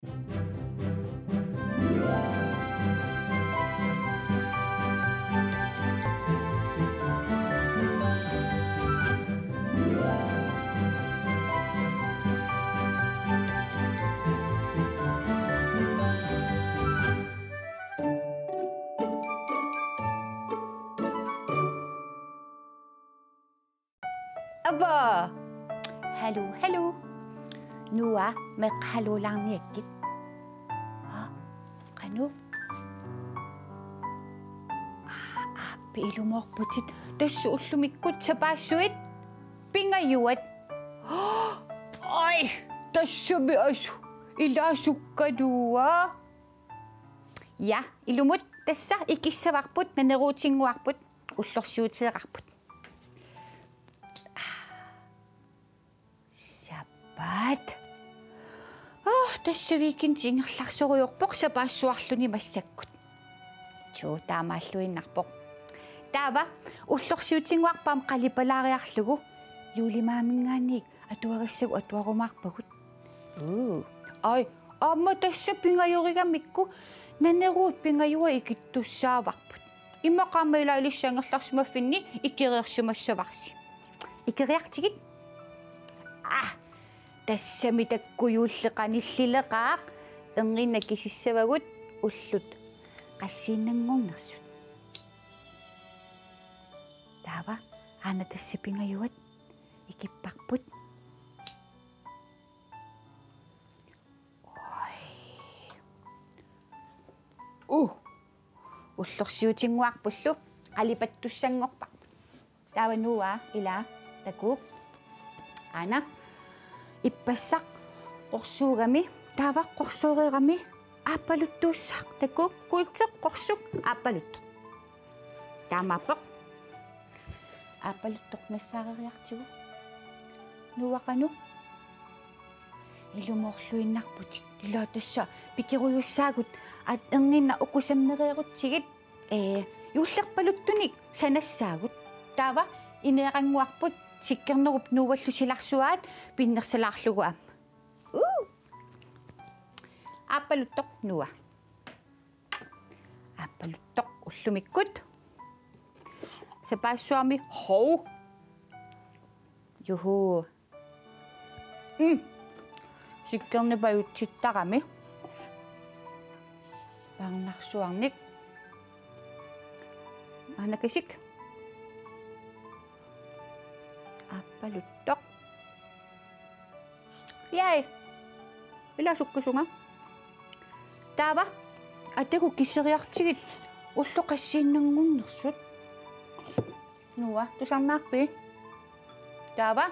Aba, hello, hello. Nuwa, may kahalo lang niyekit. Ha? Kano? Piilo mo ako putit. Daso lumikot sa basuit. Pingayuat. Ay, daso bi aso. Ilasok ka duwa. Ya, ilumot. Dasa, ikis sa wakput. Nanarutsing wakput. Uslok shoot sa wakput. Sabat. Tässä viikin singerlarsoruyorpoq sapaassuarluni massakkut. Taamaalluinnarpoq. Taava ullorsiutinguarpaam qalipalaariarlugu juulimaamingaanniik atuagassagu atuarumaarpagut. Ai, amma tässä pingajorigamikku naneruut pingajua ikittussaavarput. Imaqaamailaalissangerlarsumaffinni ikiriersumassavarsi. Ikiriartigit. Тассами таккуюуллеканиллилеқаақ эрниннакисиссавагут уллут qassiinanngornersut таава аана тассипингаюат икиппарпут уллорсиутингуарпуллу қалипаттуссангорпарпут таава нуа ила такук аана иппассақ qorsuugami taavaq qorsuureerami aappaluttuussaq takuk kuulteq qorsuk aappaluttoq taamappeq aappaluttoq nassaareriartigu nuaqanu ilumorluinnarputit ilaatassa pikiruyussaagut at erninna ukusammereerutsigit юллерпалуттуник санассаагут таава инеэқангуарпут сиккернеруп нууваллусиларсуаат пиннерсалаарлугу аама аппалуттоқ нуа аппалуттоқ уллумиккут сапаассуарми хоо юху сиккернепаютситтарами парнарсуарник анакасик аппалуттоқ яй иласуккусунга таава атагу киссериартигит уллоқассииннангуннерсут нуа тусарнаарпи таава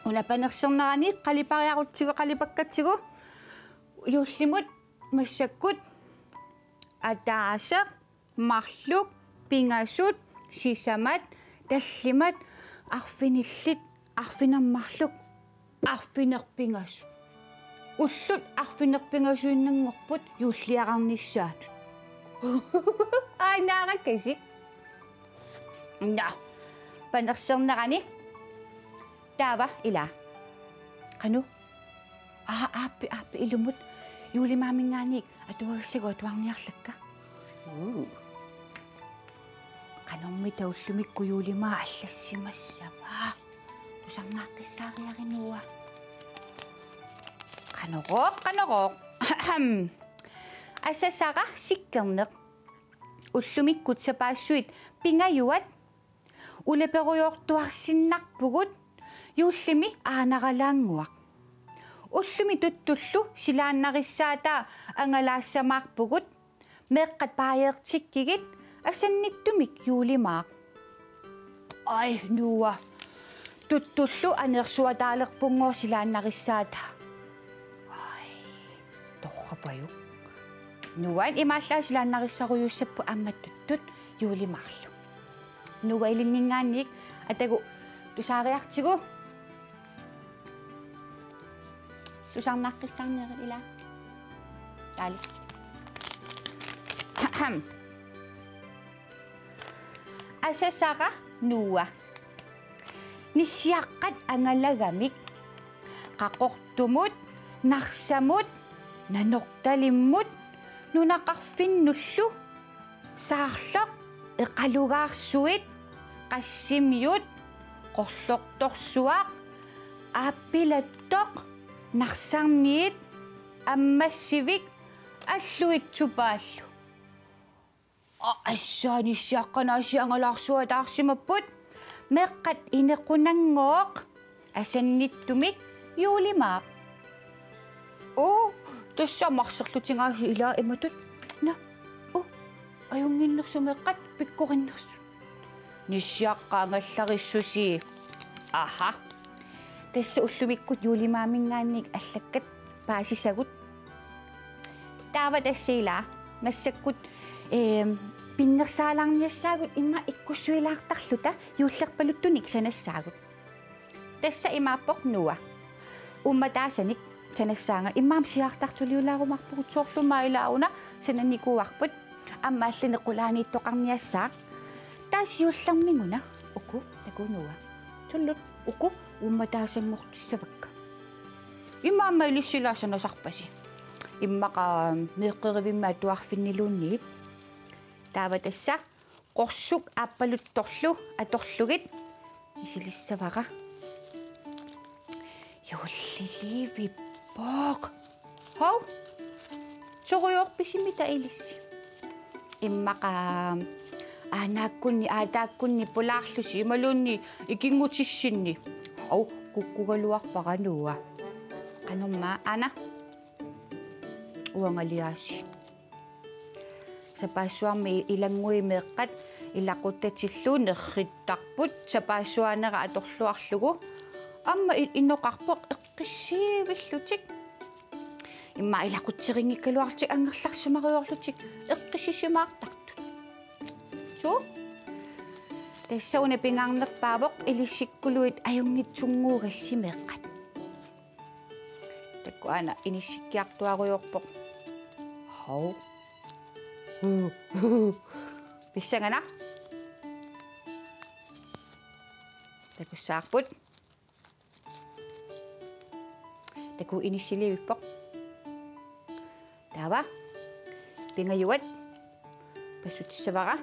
улапанерсернерани қалипариарутсиго қалипаккатсигу юуллимут массаккут атаасеқ марлук пингасут сисамат таллимат арфиниллит арфинермарлук арфинерпингасут уллут арфинерпингасуиннангорпут юуллиақарниссаат наараккаси на панерсернерани таава ила ану ааппи илумут юулимаамингааник атуагассагу атуарниарлакка каномми тауллумикку юулимаа аллассимассава тусарнааққиссаариаринуа канороқ асасара сиккернеқ уллумиккут сапаассуит пингаюат улеперуйортуарсиннарпугут юуллими aanaralaanguaq уллуми туттуллу силааннариссаатаа ангалаассамаарпугут меэққат пааеертиккигит асанниттумик юулимаақ ай нуа туттуллу анерсуатаалерпунгоо силааннариссаата ай торрапаю нуан имааллаа силааннариссаруйуссаппу амматтуттут юулимаарлу нуа илингингаанник атагу тусаариартигу тусаарнааққиссаарнери ила таали асасара нуа ниссиаққат ангалагамик қақортумут narsamut nanortalimmut nunaqarfinnullu saarloq eqalugaarsuit qassimiut qorlortorsuaq aappilattoq narsarmiit аммассивик аллуитсупааллу ассааниссиаққанаасиангалаарсуа таарсимаппут меққат инеқунангооқ асанниттумик юулимаақ тассаамарсерлутингааси илаа иматут на аюнгиннерсумеққат пиккориннерсу ниссиаққаангаллариссуси аха тасса уллумиккут юулимаамингаанник аллаккат паасисагут таава тассиилаа массаккут пиннерсаалаарниассаагут имма иккуссуилаартарлута юуллерпалуттуник санассаагут тасса имааппоқ нуа умматаасаник санассаанга иммаам сиартартулиулаарумарпугут соорлумаилауна сананникуарпут аммааллинеқулаанииттоқарниассаақ таасиуллармигуна уку такунуа туллут уку умматаасангортиссавакка имаама илиссилаасанасарпаси иммаqa меэққеривимма туарфиннилуунниит таава тасса qorsuq ааппалутторлу аторлугит исилиссавара юллиливиппоқ хау соруйорписимита илисси иммаqa анааккунни пулаарлуси ималуунни икингутиссинни хау куккугалуарпарануа канорма ана уангалиааси сапаассуарми илангуи меэккат илақуттатиллуун нерриттарпут сапаассуанера аторлуарлугу амма инноқарпоқ эққиссиивиллутик имма илақутсерингиккалуарлутик ангерларсумариорлутик эққиссисимаартартут су тассауна пингаарнерпаавоқ илиссиккулуит аюнгитсунгуугассимеэққат такуана иниссиккиартуаруйорпоқ хау писсагана такуссаарпут таку иниссиливиппоқ таава пингаюат пассутиссавара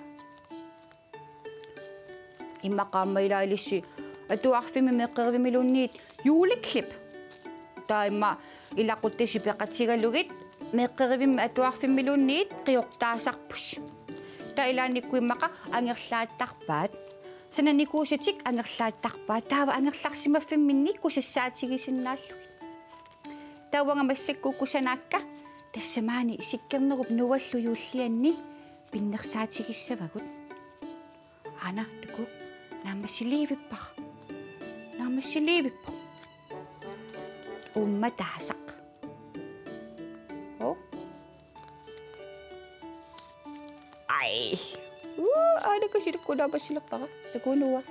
иммақааммаилаилисси атуарфими меққеривимилуунниит юуликлип таимма илақуттиси пеқатсигалугит меққеривимма атуарфиммилуунниит қиортаасарпус таилааниккуиммақа ангерлааттарпаат сананикуусатик ангерлааттарпаат таава ангерларсимаффимминникку сассаатигисиннааллуги тауанга массаккуккусанаакка тассамаани исиккернеруп нуаллу юуллианни пиннерсаатигиссавагут ана таку наамассиливиппар умма таасақ ай анакасилуккунаапассилерпара такунуа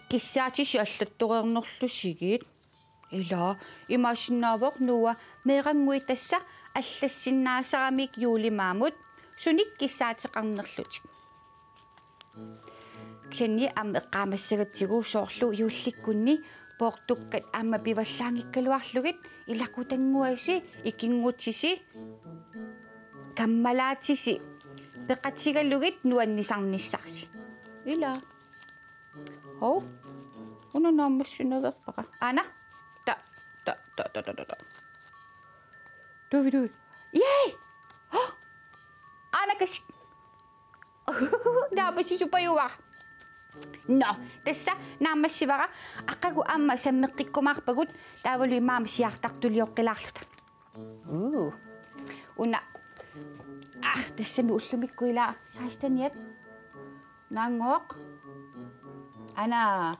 киссаатиси аллаттореернерлусигит ила имаасиннаавоқ нуа меэрангуи тасса аллассиннаасарамик юулимаамут суник киссаатеқарнерлутик ксанни амма эққаамассагатсигуу соорлу юулликкунни поортуккат амма пиваллаангиккалуарлугит илақутангуаси икингутсиси каммалаатиси пеқатсигаллугит нуаннисарниссарси ила хоо унанаамассунагерпаqa ана та дуви ей анакасик наамассисупаюа no тасса наамассивара аққагу аама саммеққиккумаарпагут таавалу имаама сиартартулиоққилаарлута уна тассами уллумиккуила саастаниат наангооқ ана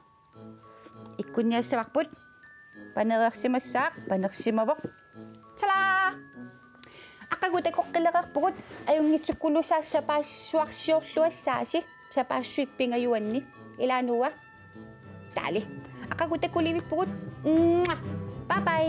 иккунниассаварпут панериарсимассаақ панерсимавоқ тала аққагу такоққилеқарпугут аюнгитсуккулусаассапаассуарсиорлуассааси сапаассуик пингаюанни илаануа таали аққагу такуливиппугут бай бай